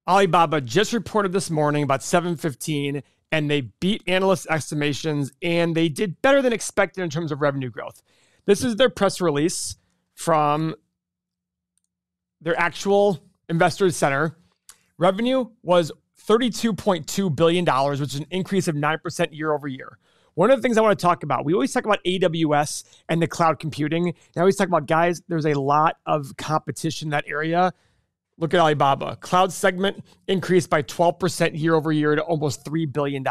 Alibaba just reported this morning about 7:15, and they beat analyst estimations, and they did better than expected in terms of revenue growth. This is their press release from their actual investors center. Revenue was $32.2 billion, which is an increase of 9% year over year. One of the things I want to talk about, we always talk about AWS and the cloud computing. And I always talk about, guys, there's a lot of competition in that area. Look at Alibaba. Cloud segment increased by 12% year over year to almost $3 billion.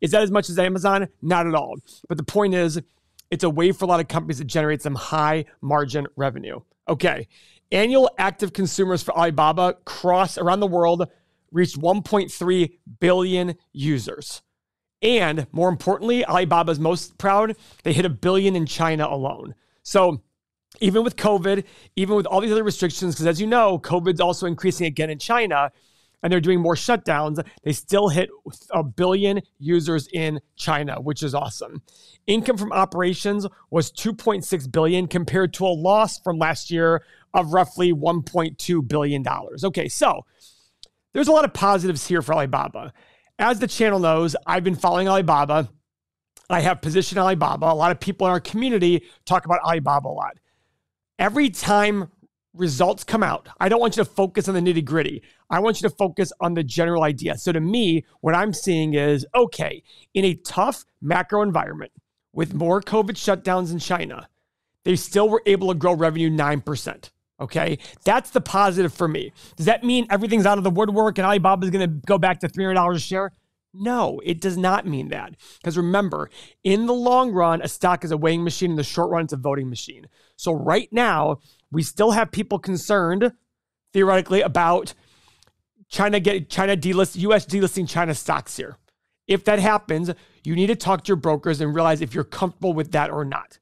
Is that as much as Amazon? Not at all. But the point is, it's a way for a lot of companies to generate some high margin revenue. Okay. Annual active consumers for Alibaba around the world reached 1.3 billion users. And more importantly, Alibaba's most proud, they hit 1 billion in China alone. So even with COVID, even with all these other restrictions, because as you know, COVID's also increasing again in China, and they're doing more shutdowns, they still hit 1 billion users in China, which is awesome. Income from operations was $2.6 billion compared to a loss from last year of roughly $1.2 billion. Okay, so there's a lot of positives here for Alibaba. As the channel knows, I've been following Alibaba. I have positioned Alibaba. A lot of people in our community talk about Alibaba a lot. Every time results come out, I don't want you to focus on the nitty gritty. I want you to focus on the general idea. So to me, what I'm seeing is, okay, in a tough macro environment with more COVID shutdowns in China, they still were able to grow revenue 9%. Okay, that's the positive for me. Does that mean everything's out of the woodwork and Alibaba is going to go back to $300 a share? No, it does not mean that. Because remember, in the long run, a stock is a weighing machine. In the short run, it's a voting machine. So right now, we still have people concerned, theoretically, about US delisting China stocks here. If that happens, you need to talk to your brokers and realize if you're comfortable with that or not.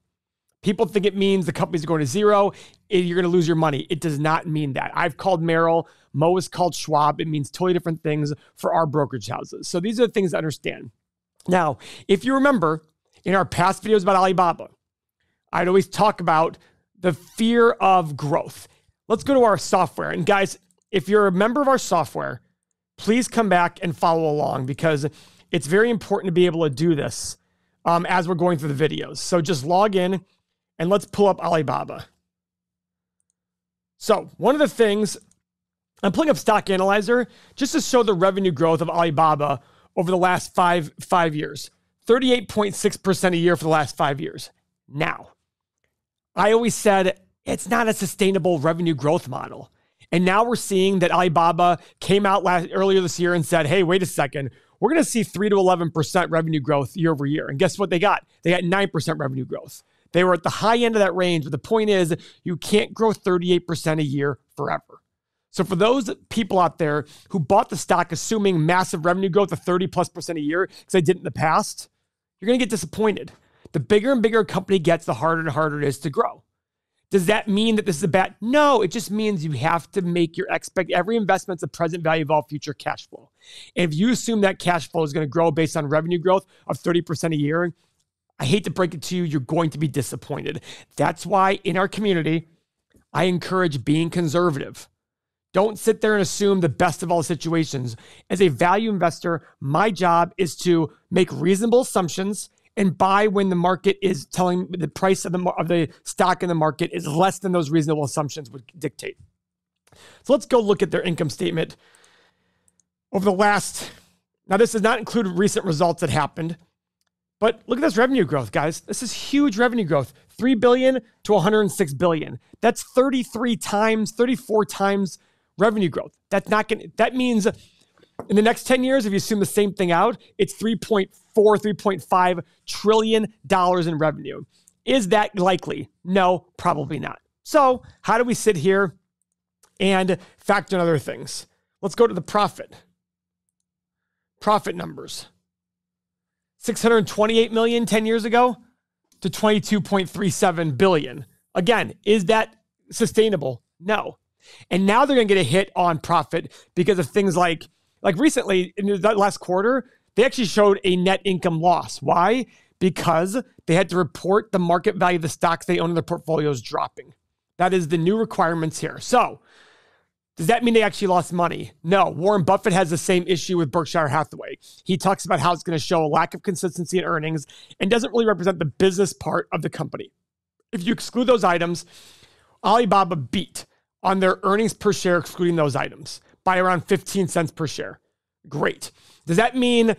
People think it means the company's going to zero, you're going to lose your money. It does not mean that. I've called Merrill, Mo has called Schwab. It means totally different things for our brokerage houses. So these are the things to understand. Now, if you remember, in our past videos about Alibaba, I'd always talk about the fear of growth. Let's go to our software. And guys, if you're a member of our software, please come back and follow along because it's very important to be able to do this as we're going through the videos. So just log in and let's pull up Alibaba. So one of the things, I'm pulling up Stock Analyzer just to show the revenue growth of Alibaba over the last five years. 38.6% a year for the last 5 years. Now, I always said it's not a sustainable revenue growth model. And now we're seeing that Alibaba came out earlier this year and said, hey, wait a second, we're going to see 3 to 11% revenue growth year over year. And guess what they got? They got 9% revenue growth. They were at the high end of that range, but the point is you can't grow 38% a year forever. So for those people out there who bought the stock assuming massive revenue growth of 30+% a year, because I did it in the past, you're going to get disappointed. The bigger and bigger a company gets, the harder and harder it is to grow. Does that mean that this is a bad? No, it just means you have to make every investment's a present value of all future cash flow. And if you assume that cash flow is going to grow based on revenue growth of 30% a year, I hate to break it to you, you're going to be disappointed. That's why in our community, I encourage being conservative. Don't sit there and assume the best of all situations. As a value investor, my job is to make reasonable assumptions and buy when the market is telling the price of the stock in the market is less than those reasonable assumptions would dictate. So let's go look at their income statement over the last, now this does not include recent results that happened, but look at this revenue growth, guys. This is huge revenue growth, 3 billion to 106 billion. That's 34 times revenue growth. That means in the next 10 years, if you assume the same thing out, it's $3.5 trillion in revenue. Is that likely? No, probably not. So how do we sit here and factor in other things? Let's go to the profit. Profit numbers. 628 million 10 years ago to 22.37 billion. Again, is that sustainable? No. And now they're going to get a hit on profit because of things like recently in the last quarter, they actually showed a net income loss. Why? Because they had to report the market value of the stocks they own in their portfolios dropping. That is the new requirements here. So Does that mean they actually lost money? No. Warren Buffett has the same issue with Berkshire Hathaway. He talks about how it's going to show a lack of consistency in earnings and doesn't really represent the business part of the company. If you exclude those items, Alibaba beat on their earnings per share, excluding those items, by around 15 cents per share. Great. Does that mean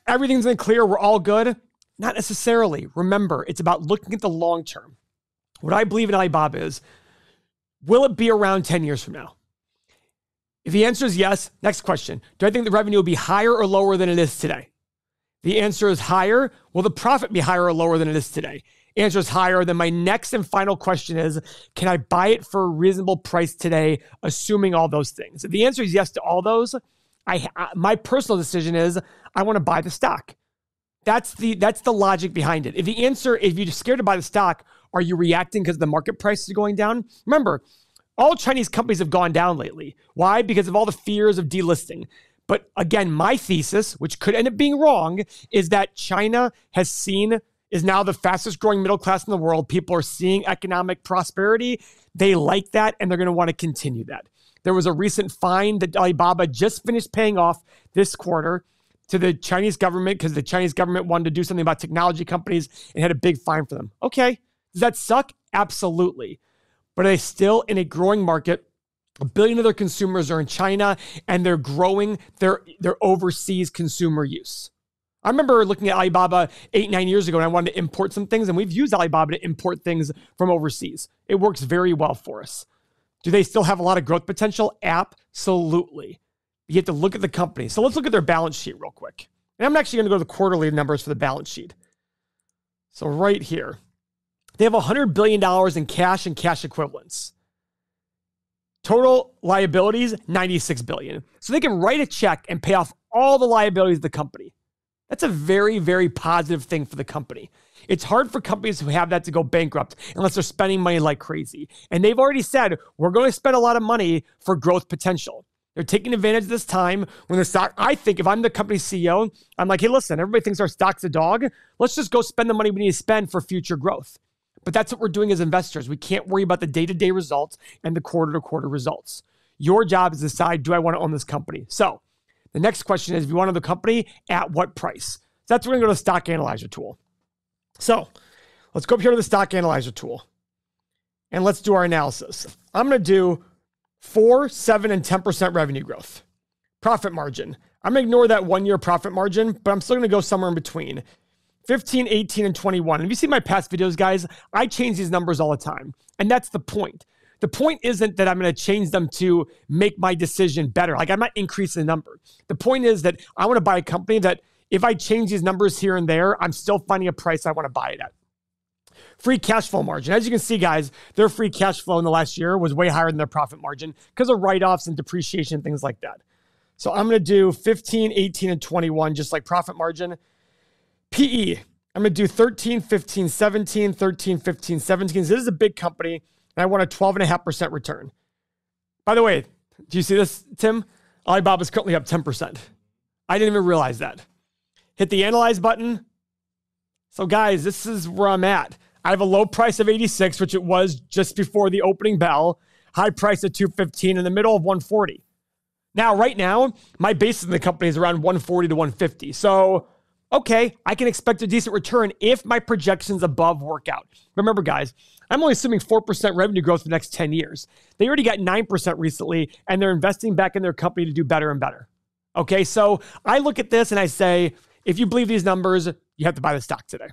everything's in the clear? We're all good? Not necessarily. Remember, it's about looking at the long term. What I believe in Alibaba is, will it be around 10 years from now? If the answer is yes, next question. Do I think the revenue will be higher or lower than it is today? The answer is higher. Will the profit be higher or lower than it is today? Answer is higher. Then my next and final question is, can I buy it for a reasonable price today, assuming all those things? If the answer is yes to all those, my personal decision is I want to buy the stock. That's the logic behind it. If you're scared to buy the stock, are you reacting because the market price is going down? Remember, all Chinese companies have gone down lately. Why? Because of all the fears of delisting. But again, my thesis, which could end up being wrong, is that China is now the fastest growing middle class in the world. People are seeing economic prosperity. They like that, and they're going to want to continue that. There was a recent fine that Alibaba just finished paying off this quarter to the Chinese government because the Chinese government wanted to do something about technology companies and had a big fine for them. Okay. Does that suck? Absolutely. But are they still in a growing market? 1 billion of their consumers are in China, and they're growing their overseas consumer use. I remember looking at Alibaba 8-9 years ago, and I wanted to import some things, and we've used Alibaba to import things from overseas. It works very well for us. Do they still have a lot of growth potential? Absolutely. You have to look at the company. So let's look at their balance sheet real quick. And I'm actually going to go to the quarterly numbers for the balance sheet. So right here, they have $100 billion in cash and cash equivalents. Total liabilities, $96 billion. So they can write a check and pay off all the liabilities of the company. That's a very, very positive thing for the company. It's hard for companies who have that to go bankrupt unless they're spending money like crazy. And they've already said, we're going to spend a lot of money for growth potential. They're taking advantage of this time when the stock, I think if I'm the company CEO, I'm like, hey, listen, everybody thinks our stock's a dog. Let's just go spend the money we need to spend for future growth. But that's what we're doing as investors. We can't worry about the day-to-day results and the quarter-to-quarter results. Your job is to decide, do I want to own this company? So the next question is, if you want to own the company, at what price? So that's where we're going to go to the stock analyzer tool. So let's go up here to the stock analyzer tool. And let's do our analysis. I'm going to do 4, 7, and 10% revenue growth. Profit margin. I'm going to ignore that 1-year profit margin, but I'm still going to go somewhere in between 15, 18, and 21. And if you see my past videos, guys, I change these numbers all the time. And that's the point. The point isn't that I'm going to change them to make my decision better. Like, I'm not increasing the number. The point is that I want to buy a company that if I change these numbers here and there, I'm still finding a price I want to buy it at. Free cash flow margin. As you can see, guys, their free cash flow in the last year was way higher than their profit margin because of write-offs and depreciation and things like that. So I'm going to do 15, 18, and 21, just like profit margin. PE, I'm going to do 13, 15, 17, 13, 15, 17. So this is a big company, and I want a 12.5% return. By the way, do you see this, Tim? Alibaba's currently up 10%. I didn't even realize that. Hit the analyze button. So guys, this is where I'm at. I have a low price of 86, which it was just before the opening bell. High price of 215 in the middle of 140. Now, right now, my basis in the company is around 140 to 150. So, okay, I can expect a decent return if my projections above work out. Remember, guys, I'm only assuming 4% revenue growth for the next 10 years. They already got 9% recently, and they're investing back in their company to do better and better. Okay, so I look at this and I say, if you believe these numbers, you have to buy the stock today.